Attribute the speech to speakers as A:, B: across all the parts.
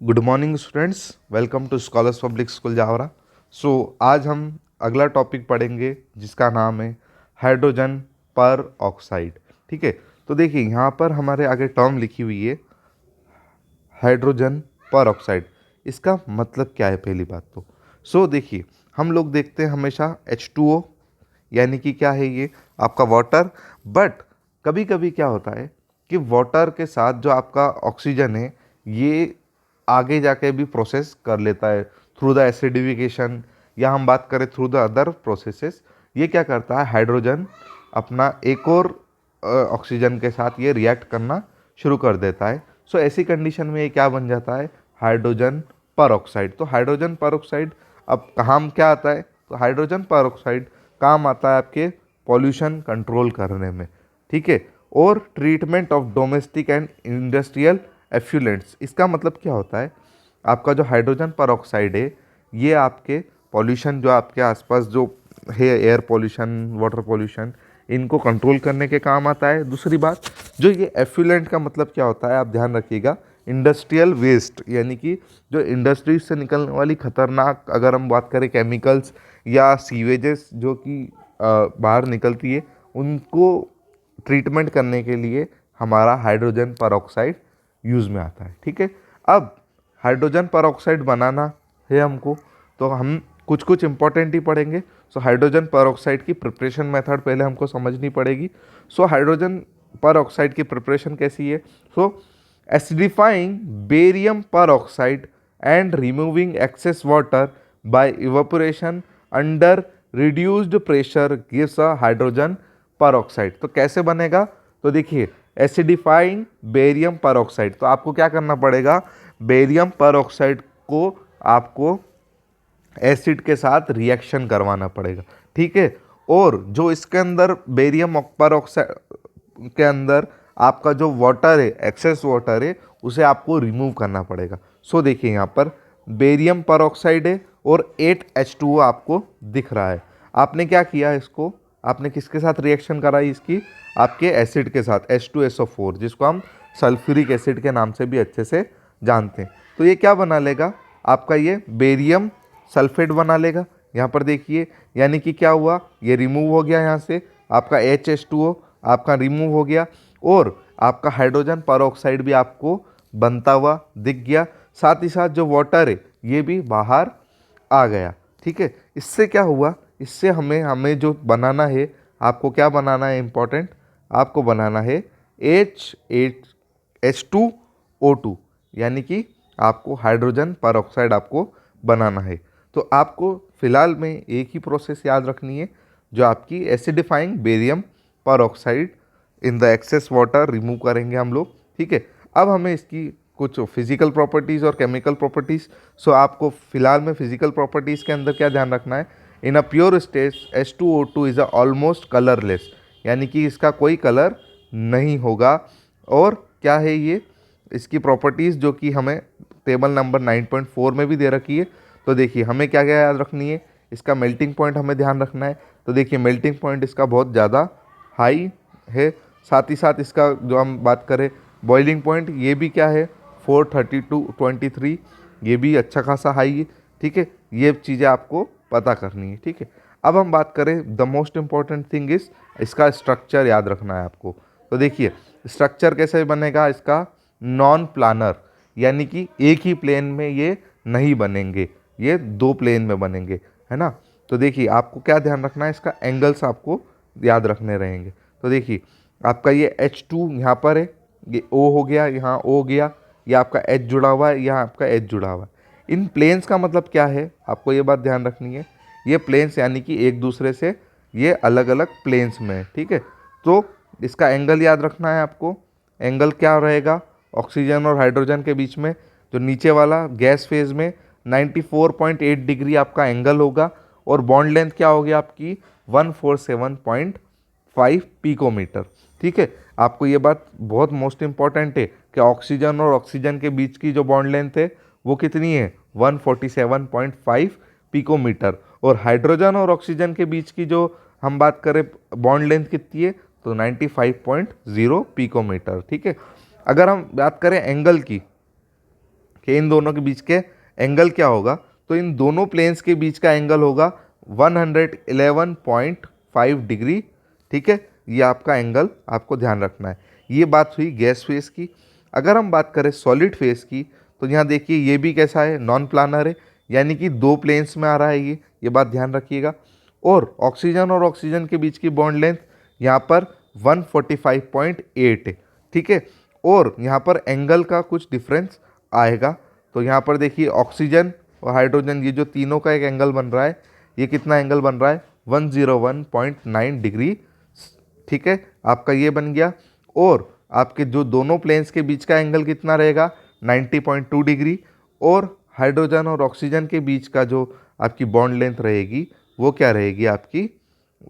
A: Good morning students, welcome to scholars public school Jaora. आज हम अगला टॉपिक पढ़ेंगे जिसका नाम है हाइड्रोजन पर ऑक्साइड। ठीक है, तो देखिए यहाँ पर हमारे आगे टर्म लिखी हुई है हाइड्रोजन पर ऑक्साइड। इसका मतलब क्या है पहली बात तो। देखिए हम लोग देखते हैं हमेशा H2O, यानी कि क्या है ये आपका वाटर। बट कभी कभी क्या होता है कि वाटर के साथ जो आपका ऑक्सीजन है ये आगे जाके भी प्रोसेस कर लेता है थ्रू द एसिडिफिकेशन, या हम बात करें थ्रू द अदर प्रोसेसेस। ये क्या करता है, हाइड्रोजन अपना एक और ऑक्सीजन के साथ ये रिएक्ट करना शुरू कर देता है। ऐसी कंडीशन में ये क्या बन जाता है, हाइड्रोजन पर ऑक्साइड। तो हाइड्रोजन पर ऑक्साइड अब काम क्या आता है, तो हाइड्रोजन पर ऑक्साइड काम आता है आपके पॉल्यूशन कंट्रोल करने में। ठीक है, और treatment of domestic and industrial effluents. इसका मतलब क्या होता है, आपका जो हाइड्रोजन पर ऑक्साइड है ये आपके पॉल्यूशन जो आपके आसपास जो है, एयर पॉल्यूशन, वाटर पॉल्यूशन, इनको कंट्रोल करने के काम आता है। दूसरी बात, जो ये एफ्लुएंट का मतलब क्या होता है आप ध्यान रखिएगा, इंडस्ट्रियल वेस्ट, यानी कि जो इंडस्ट्रीज से निकलने वाली खतरनाक, अगर हम बात करें केमिकल्स या सीवेजेस जो कि बाहर निकलती है, उनको ट्रीटमेंट करने के लिए हमारा हाइड्रोजन पर ऑक्साइड यूज़ में आता है। ठीक है, अब हाइड्रोजन पर ऑक्साइड बनाना है हमको, तो हम कुछ कुछ इंपॉर्टेंट ही पढ़ेंगे। हाइड्रोजन पर ऑक्साइड की प्रिपरेशन मेथड पहले हमको समझनी पड़ेगी। हाइड्रोजन पर ऑक्साइड की प्रिपरेशन कैसी है, एसिडिफाइंग बेरियम पर oxide and removing excess water bye evaporation under reduced pressure gives a hydrogen पर ऑक्साइड। तो कैसे बनेगा, तो देखिए एसिडिफाइंग बेरियम पर ऑक्साइड, तो आपको क्या करना पड़ेगा, बेरियम पर ऑक्साइड को आपको एसिड के साथ रिएक्शन करवाना पड़ेगा। ठीक है, और जो इसके अंदर बेरियम पर ऑक्साइड के अंदर आपका जो वाटर है, एक्सेस वाटर है, उसे आपको रिमूव करना पड़ेगा। देखिए यहाँ पर बेरियम पर ऑक्साइड है और 8H2O आपको दिख रहा है। आपने क्या किया, इसको आपने किसके साथ रिएक्शन कराई, इसकी आपके एसिड के साथ H2SO4, जिसको हम सल्फ्यूरिक एसिड के नाम से भी अच्छे से जानते हैं। तो ये क्या बना लेगा, आपका ये बेरियम सल्फेट बना लेगा। यहाँ पर देखिए, यानी कि क्या हुआ, ये रिमूव हो गया, यहाँ से आपका HH2O आपका रिमूव हो गया, और आपका हाइड्रोजन पर ऑक्साइड भी आपको बनता हुआ दिख गया। साथ ही साथ जो वाटर है ये भी बाहर आ गया। ठीक है, इससे क्या हुआ, इससे हमें हमें जो बनाना है, आपको क्या बनाना है इम्पोर्टेंट, आपको बनाना है H2O2, यानी कि आपको हाइड्रोजन पर ऑक्साइड आपको बनाना है। तो आपको फिलहाल में एक ही प्रोसेस याद रखनी है, जो आपकी एसिडिफाइंग बेरियम पर oxide in the excess water remove करेंगे हम लोग। ठीक है, अब हमें इसकी कुछ फिजिकल प्रॉपर्टीज़ और केमिकल प्रॉपर्टीज़। आपको फिलहाल में फिजिकल प्रॉपर्टीज़ के अंदर क्या ध्यान रखना है, in a pure state H2O2 is a almost colourless, यानी कि इसका कोई कलर नहीं होगा। और क्या है ये, इसकी प्रॉपर्टीज़ जो कि हमें टेबल नंबर 9.4 में भी दे रखी है। तो देखिए हमें क्या क्या याद रखनी है, इसका मेल्टिंग पॉइंट हमें ध्यान रखना है। तो देखिए मेल्टिंग पॉइंट इसका बहुत ज़्यादा हाई है। साथ ही साथ इसका जो हम बात करें बॉइलिंग पॉइंट, ये भी क्या है 432.23, ये भी अच्छा खासा हाई है। ठीक है, ये चीज़ें आपको पता करनी है। ठीक है, अब हम बात करें the most important thing is इसका स्ट्रक्चर याद रखना है आपको। तो देखिए स्ट्रक्चर कैसे बनेगा इसका, नॉन प्लानर, यानी कि एक ही प्लेन में ये नहीं बनेंगे, ये दो प्लेन में बनेंगे, है ना। तो देखिए आपको क्या ध्यान रखना है, इसका एंगल्स आपको याद रखने रहेंगे। तो देखिए आपका ये H2 यहाँ पर है, ये O हो गया, यहाँ O हो गया, ये आपका H जुड़ा हुआ है, यहाँ आपका H जुड़ा हुआ है। इन प्लेन्स का मतलब क्या है, आपको ये बात ध्यान रखनी है, ये प्लेन्स यानी कि एक दूसरे से ये अलग अलग प्लेन्स में है। ठीक है, तो इसका एंगल याद रखना है आपको। एंगल क्या रहेगा, ऑक्सीजन और हाइड्रोजन के बीच में जो नीचे वाला गैस फेज में 94.8 डिग्री आपका एंगल होगा, और बॉन्ड लेंथ क्या होगी आपकी 147.5 पिकोमीटर। ठीक है, आपको ये बात बहुत मोस्ट इंपॉर्टेंट है कि ऑक्सीजन और ऑक्सीजन के बीच की जो बॉन्ड लेंथ है वो कितनी है 147.5 पिकोमीटर, और हाइड्रोजन और ऑक्सीजन के बीच की जो हम बात करें बॉन्ड लेंथ कितनी है, तो 95.0 पिकोमीटर। ठीक है, अगर हम बात करें एंगल की, कि इन दोनों के बीच के एंगल क्या होगा, तो इन दोनों प्लेन्स के बीच का एंगल होगा 111.5 डिग्री। ठीक है, ये आपका एंगल आपको ध्यान रखना है। ये बात हुई गैस फेस की। अगर हम बात करें सॉलिड फेस की, तो यहाँ देखिए ये भी कैसा है, नॉन प्लानर है, यानी कि दो प्लेन्स में आ रहा है ये बात ध्यान रखिएगा। और ऑक्सीजन के बीच की बॉन्ड लेंथ यहाँ पर 145.8 है। ठीक है, और यहाँ पर एंगल का कुछ डिफरेंस आएगा। तो यहाँ पर देखिए ऑक्सीजन और हाइड्रोजन, ये जो तीनों का एक एंगल बन रहा है, ये कितना एंगल बन रहा है, 101.9 डिग्री। ठीक है, आपका ये बन गया। और आपके जो दोनों प्लेन्स के बीच का एंगल कितना रहेगा, 90.2 डिग्री। और हाइड्रोजन और ऑक्सीजन के बीच का जो आपकी बॉन्ड लेंथ रहेगी वो क्या रहेगी आपकी,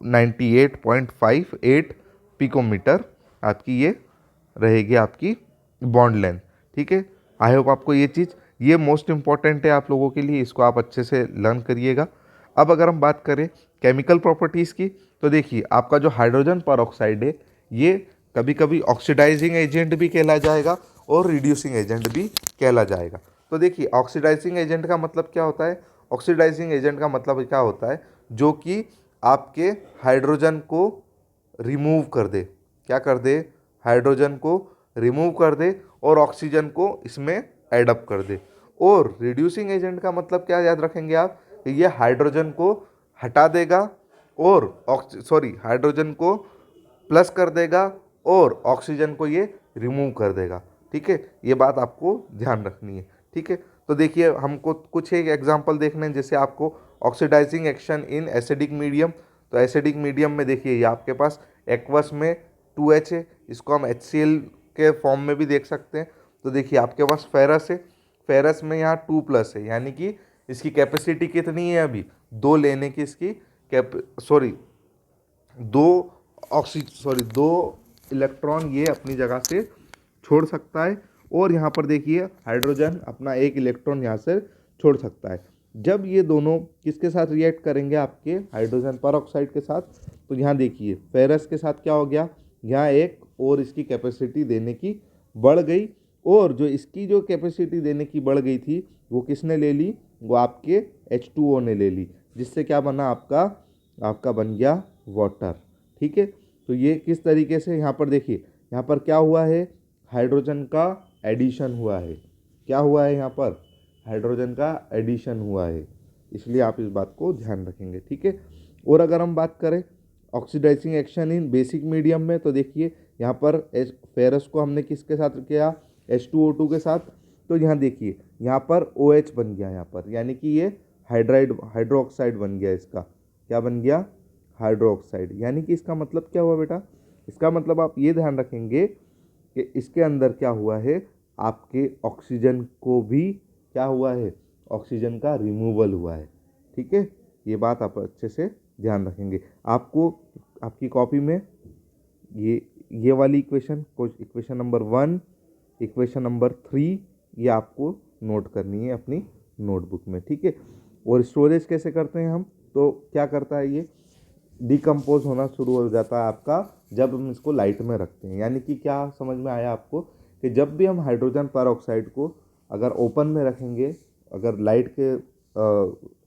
A: 98.58 पिकोमीटर आपकी ये रहेगी आपकी बॉन्ड लेंथ। ठीक है, आई होप आपको ये चीज़, ये मोस्ट इंपॉर्टेंट है आप लोगों के लिए, इसको आप अच्छे से लर्न करिएगा। अब अगर हम बात करें केमिकल प्रॉपर्टीज़ की, तो देखिए आपका जो हाइड्रोजन पर ऑक्साइड है, ये कभी कभी ऑक्सीडाइजिंग एजेंट भी कहला जाएगा और रिड्यूसिंग एजेंट भी कहला जाएगा। तो देखिए ऑक्सीडाइजिंग एजेंट का मतलब क्या होता है, ऑक्सीडाइजिंग एजेंट का मतलब क्या होता है, जो कि आपके हाइड्रोजन को रिमूव कर दे, क्या कर दे, हाइड्रोजन को रिमूव कर दे और ऑक्सीजन को इसमें एडअप कर दे। और रिड्यूसिंग एजेंट का मतलब क्या याद रखेंगे आप, कि ये हाइड्रोजन को हटा देगा और हाइड्रोजन को प्लस कर देगा और ऑक्सीजन को ये रिमूव कर देगा। ठीक है, ये बात आपको ध्यान रखनी है। ठीक है, तो देखिए हमको कुछ एक एग्जांपल देखने हैं, जैसे आपको oxidizing action in acidic medium. तो एसिडिक मीडियम में देखिए ये आपके पास एक्वस में 2H है, इसको हम HCl के फॉर्म में भी देख सकते हैं। तो देखिए आपके पास फेरस है, फेरस में यहाँ 2+ है, यानी कि इसकी कैपेसिटी कितनी है अभी, 2 लेने की इसकी दो इलेक्ट्रॉन ये अपनी जगह से छोड़ सकता है। और यहाँ पर देखिए हाइड्रोजन अपना एक इलेक्ट्रॉन यहाँ से छोड़ सकता है। जब ये दोनों किसके साथ रिएक्ट करेंगे, आपके हाइड्रोजन पर ऑक्साइड के साथ, तो यहाँ देखिए फेरस के साथ क्या हो गया, यहाँ एक और इसकी कैपेसिटी देने की बढ़ गई। और जो इसकी जो कैपेसिटी देने की बढ़ गई थी वो किसने ले ली, वो आपके H2O ने ले ली, जिससे क्या बना, आपका बन गया वाटर। ठीक है, तो ये किस तरीके से, यहाँ पर देखिए यहाँ पर क्या हुआ है, हाइड्रोजन का एडिशन हुआ है, क्या हुआ है यहाँ पर, हाइड्रोजन का एडिशन हुआ है, इसलिए आप इस बात को ध्यान रखेंगे। ठीक है, और अगर हम बात करें oxidizing action in basic medium में, तो देखिए यहाँ पर फेरस को हमने किसके साथ किया, H2O2 के साथ। तो यहाँ देखिए यहाँ पर OH बन गया यहाँ पर, यानी कि ये हाइड्रो ऑक्साइड बन गया, इसका क्या बन गया, हाइड्रो ऑक्साइड। यानी कि इसका मतलब क्या हुआ बेटा, इसका मतलब आप ये ध्यान रखेंगे कि इसके अंदर क्या हुआ है, आपके ऑक्सीजन को भी क्या हुआ है, ऑक्सीजन का रिमूवल हुआ है। ठीक है, ये बात आप अच्छे से ध्यान रखेंगे। आपको आपकी कॉपी में ये वाली इक्वेशन नंबर 1, इक्वेशन नंबर 3 ये आपको नोट करनी है अपनी नोटबुक में। ठीक है, और स्टोरेज कैसे करते हैं हम, तो क्या करता है, ये डिकम्पोज होना शुरू हो जाता है आपका जब हम इसको लाइट में रखते हैं। यानी कि क्या समझ में आया आपको, कि जब भी हम हाइड्रोजन पर ऑक्साइड को अगर ओपन में रखेंगे, अगर लाइट के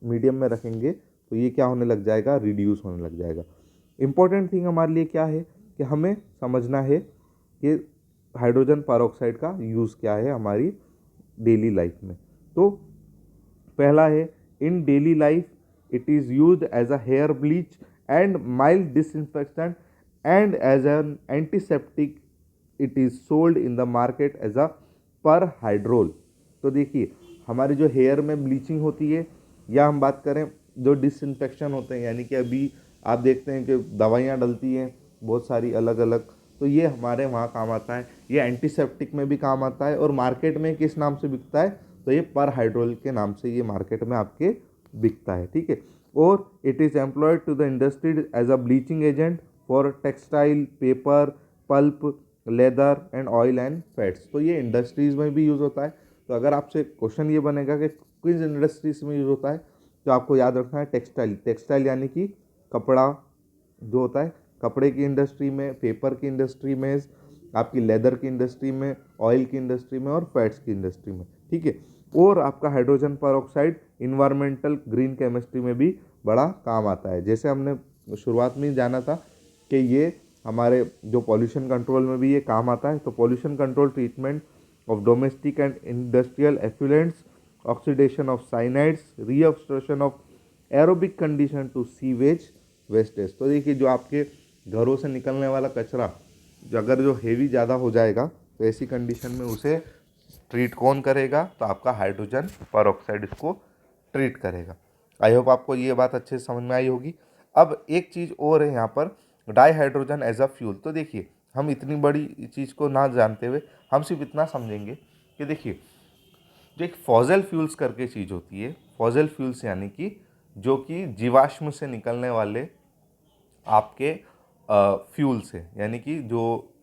A: मीडियम में रखेंगे, तो ये क्या होने लग जाएगा, रिड्यूस होने लग जाएगा। इम्पॉर्टेंट थिंग हमारे लिए क्या है, कि हमें समझना है कि हाइड्रोजन पर ऑक्साइड का यूज़ क्या है हमारी डेली लाइफ में। तो पहला है, in daily life it is used as a hair bleach and mild disinfectant and as an antiseptic it is sold in the market as a perhydrol. तो देखिए हमारी जो हेयर में ब्लीचिंग होती है, या हम बात करें जो डिसइंफेक्शन होते हैं, यानी कि अभी आप देखते हैं कि दवाइयाँ डलती हैं बहुत सारी अलग अलग, तो ये हमारे वहाँ काम आता है। ये एंटीसेप्टिक में भी काम आता है, और मार्केट में किस नाम से बिकता है, तो ये पर हाइड्रोल के नाम से ये मार्केट में आपके बिकता है। ठीक है, और it is employed to the industry as a bleaching agent for textile, paper, pulp, leather and oil and fats. तो ये इंडस्ट्रीज़ में भी यूज़ होता है। तो अगर आपसे क्वेश्चन ये बनेगा कि किस इंडस्ट्रीज में यूज़ होता है, तो आपको याद रखना है टेक्सटाइल यानी कि कपड़ा जो होता है, कपड़े की इंडस्ट्री में, पेपर की इंडस्ट्री में, आपकी लेदर की इंडस्ट्री में, ऑयल की इंडस्ट्री में और फैट्स की इंडस्ट्री में। ठीक है, और आपका हाइड्रोजन पर ऑक्साइड इन्वायरमेंटल ग्रीन केमिस्ट्री में भी बड़ा काम आता है। जैसे हमने शुरुआत में ही जाना था कि ये हमारे जो पॉल्यूशन कंट्रोल में भी ये काम आता है। तो pollution control treatment of domestic and industrial effluents, oxidation of cyanides, reabstraction of aerobic condition to sewage wastage. तो देखिए जो आपके घरों से निकलने वाला कचरा अगर जो हेवी ज़्यादा हो जाएगा तो ऐसी कंडीशन में उसे ट्रीट कौन करेगा? तो आपका हाइड्रोजन पर ऑक्साइड इसको ट्रीट करेगा। आई होप आपको ये बात अच्छे से समझ में आई होगी। अब एक चीज़ और है यहाँ पर, dihydrogen as a fuel. तो देखिए हम इतनी बड़ी चीज़ को ना जानते हुए हम सिर्फ इतना समझेंगे कि देखिए जो एक फॉजल फ्यूल्स करके चीज़ होती है, फॉजल फ्यूल्स यानी कि जो कि जीवाश्म से निकलने वाले आपके फ्यूल्स हैं, यानी कि जो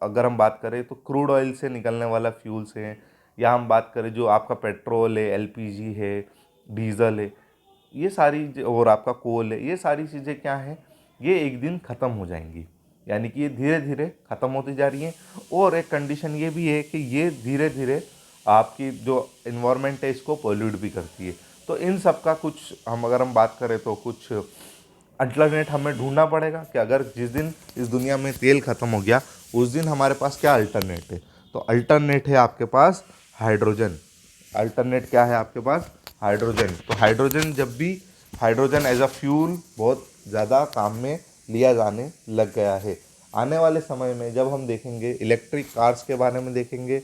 A: अगर हम बात करें तो क्रूड ऑयल से निकलने वाला फ्यूल्स हैं, या हम बात करें जो आपका पेट्रोल है, एलपीजी है, डीजल है, ये सारी और आपका कोल है, ये सारी चीज़ें क्या हैं, ये एक दिन ख़त्म हो जाएंगी। यानी कि ये धीरे धीरे ख़त्म होती जा रही हैं। और एक कंडीशन ये भी है कि ये धीरे धीरे आपकी जो इन्वायरमेंट है इसको पोल्यूट भी करती है। तो इन सब का कुछ अगर हम बात करें तो कुछ अल्टरनेट हमें ढूंढना पड़ेगा कि अगर जिस दिन इस दुनिया में तेल ख़त्म हो गया उस दिन हमारे पास क्या अल्टरनेट है। तो अल्टरनेट है आपके पास हाइड्रोजन। अल्टरनेट क्या है आपके पास? हाइड्रोजन। तो हाइड्रोजन जब भी हाइड्रोजन एज अ फ्यूल बहुत ज़्यादा काम में लिया जाने लग गया है। आने वाले समय में जब हम देखेंगे इलेक्ट्रिक कार्स के बारे में देखेंगे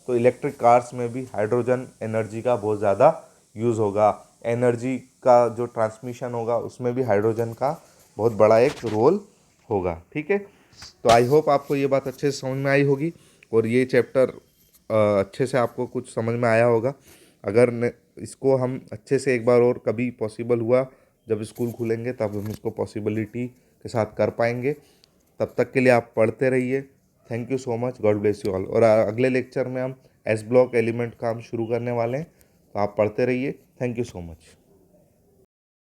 A: तो इलेक्ट्रिक कार्स में भी हाइड्रोजन एनर्जी का बहुत ज़्यादा यूज़ होगा। एनर्जी का जो ट्रांसमिशन होगा उसमें भी हाइड्रोजन का बहुत बड़ा एक रोल होगा। ठीक है, तो आई होप आपको ये बात अच्छे से समझ में आई होगी और ये चैप्टर अच्छे से आपको कुछ समझ में आया होगा। अगर इसको हम अच्छे से एक बार और कभी पॉसिबल हुआ जब स्कूल खुलेंगे तब हम इसको पॉसिबिलिटी के साथ कर पाएंगे। तब तक के लिए आप पढ़ते रहिए। Thank you so much, God bless you all. और अगले लेक्चर में हम एस ब्लॉक एलिमेंट का हम शुरू करने वाले हैं, तो आप पढ़ते रहिए। Thank you so much.